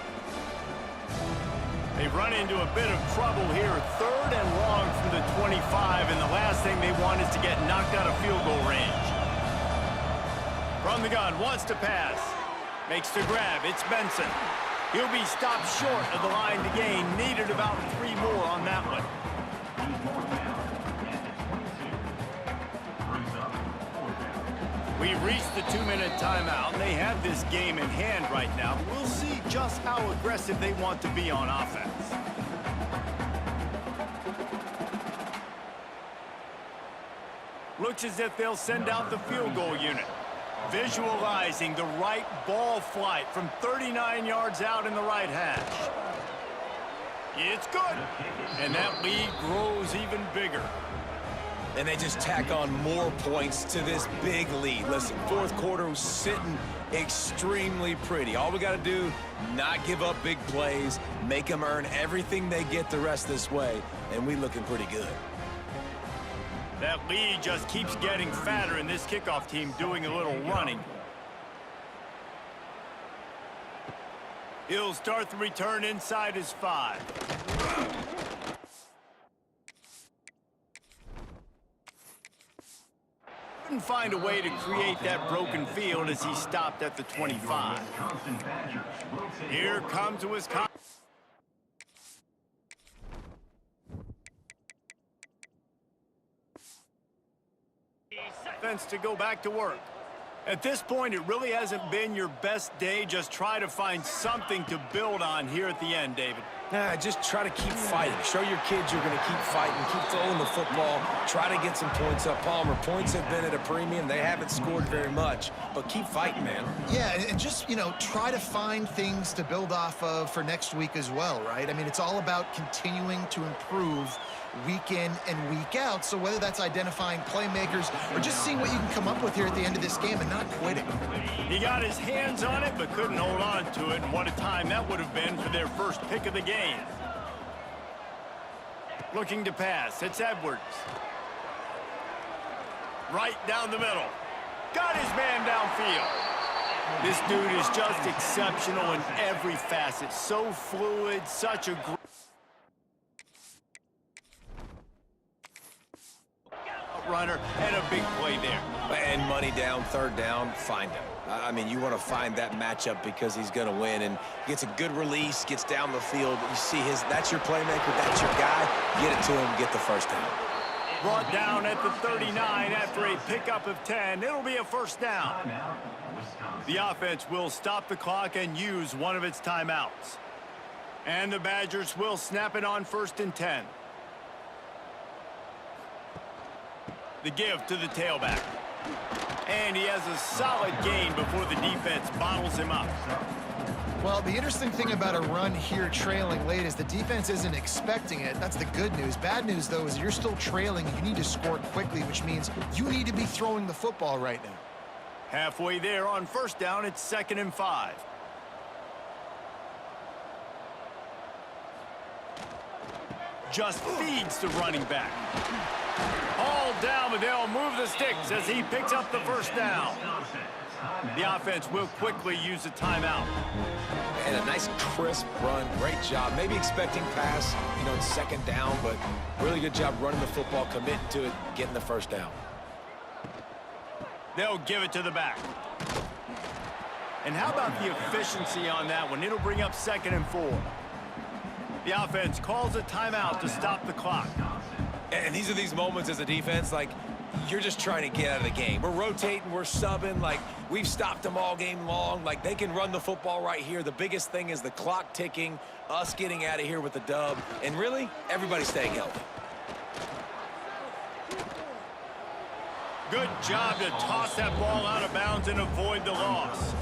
Speaker 1: They run into a bit of trouble here. 3rd and long from the 25, and the last thing they want is to get knocked out of field goal range. From the gun, wants to pass. Makes the grab. It's Benson. He'll be stopped short of the line to gain. Needed about 3 more on that one. We've reached the 2-minute timeout, and they have this game in hand right now. We'll see just how aggressive they want to be on offense. Looks as if they'll send out the field goal unit. Visualizing the right ball flight from 39 yards out in the right hash. It's good. And that lead grows even bigger.
Speaker 2: And they just tack on more points to this big lead. Listen, 4th quarter was sitting extremely pretty. All we got to do, not give up big plays, make them earn everything they get the rest this way, and we looking pretty good.
Speaker 1: That lead just keeps getting fatter, and this kickoff team doing a little running. He'll start the return inside his 5. Couldn't find a way to create that broken field as he stopped at the 25. Here comes Wisconsin. To go back to work. At this point, it really hasn't been your best day. Just try to find something to build on here at the end, David.
Speaker 2: Just try to keep fighting. Show your kids you're going to keep fighting, keep throwing the football, try to get some points up. Palmer, points have been at a premium. They haven't scored very much, but keep fighting, man.
Speaker 3: Yeah, and just, try to find things to build off of for next week as well, right? I mean, it's all about continuing to improve week in and week out. So whether that's identifying playmakers or just seeing what you can come up with here at the end of this game and not quitting.
Speaker 1: He got his hands on it, but couldn't hold on to it. And what a time that would have been for their first pick of the game. Looking to pass. It's Edwards. Right down the middle. Got his man downfield. This dude is just exceptional in every facet. So fluid, such a great runner, and a big play there.
Speaker 2: And money down, 3rd down, find him. I mean, you want to find that matchup because he's going to win, and gets a good release, gets down the field. You see that's your playmaker, that's your guy. Get it to him, get the first down.
Speaker 1: Brought down at the 39 after a pickup of 10. It'll be a first down. The offense will stop the clock and use one of its timeouts. And the Badgers will snap it on 1st and 10. The give to the tailback. And he has a solid gain before the defense bottles him up.
Speaker 3: Well, the interesting thing about a run here trailing late is the defense isn't expecting it. That's the good news. Bad news, though, is you're still trailing and you need to score quickly, which means you need to be throwing the football right now.
Speaker 1: Halfway there on 1st down, it's 2nd and 5. Just feeds the running back. All down, but they'll move the sticks as he picks up the first down. The offense will quickly use a timeout.
Speaker 2: And a nice crisp run, great job. Maybe expecting pass, in 2nd down, but really good job running the football, committing to it, getting the first down.
Speaker 1: They'll give it to the back. And how about the efficiency on that one? It'll bring up 2nd and 4. The offense calls a timeout to stop the clock.
Speaker 2: And these are these moments as a defense, like, you're just trying to get out of the game. We're rotating, we're subbing, like, we've stopped them all game long. Like, they can run the football right here. The biggest thing is the clock ticking, us getting out of here with the dub, and really, everybody staying healthy.
Speaker 1: Good job to toss that ball out of bounds and avoid the loss.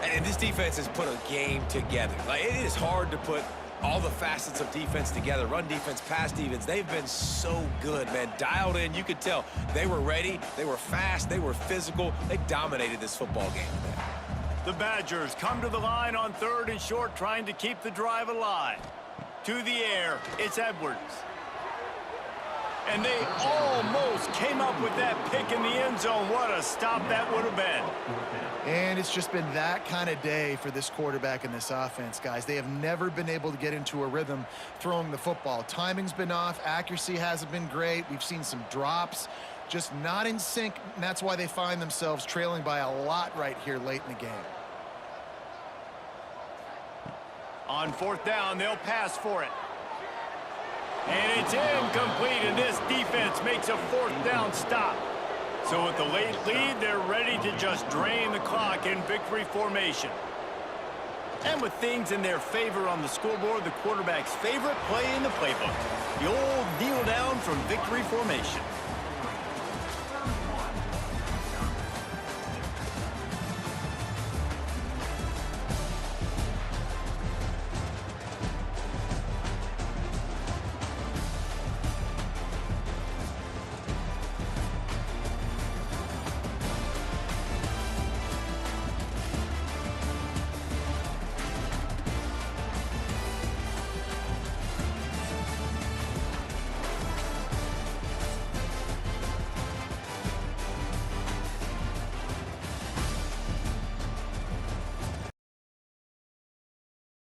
Speaker 2: And this defense has put a game together. Like, it is hard to put all the facets of defense together. Run defense, pass defense. They've been so good, man. Dialed in. You could tell they were ready. They were fast. They were physical. They dominated this football game today.
Speaker 1: The Badgers come to the line on 3rd and short, trying to keep the drive alive. To the air, it's Edwards. And they almost came up with that pick in the end zone. What a stop that would have been.
Speaker 3: And it's just been that kind of day for this quarterback and this offense, guys. They have never been able to get into a rhythm throwing the football. Timing's been off. Accuracy hasn't been great. We've seen some drops. Just not in sync, and that's why they find themselves trailing by a lot right here late in the game.
Speaker 1: On 4th down, they'll pass for it. And it's incomplete, and this defense makes a 4th down stop. So with the late lead, they're ready to just drain the clock in victory formation. And with things in their favor on the scoreboard, the quarterback's favorite play in the playbook, the old kneel down from victory formation.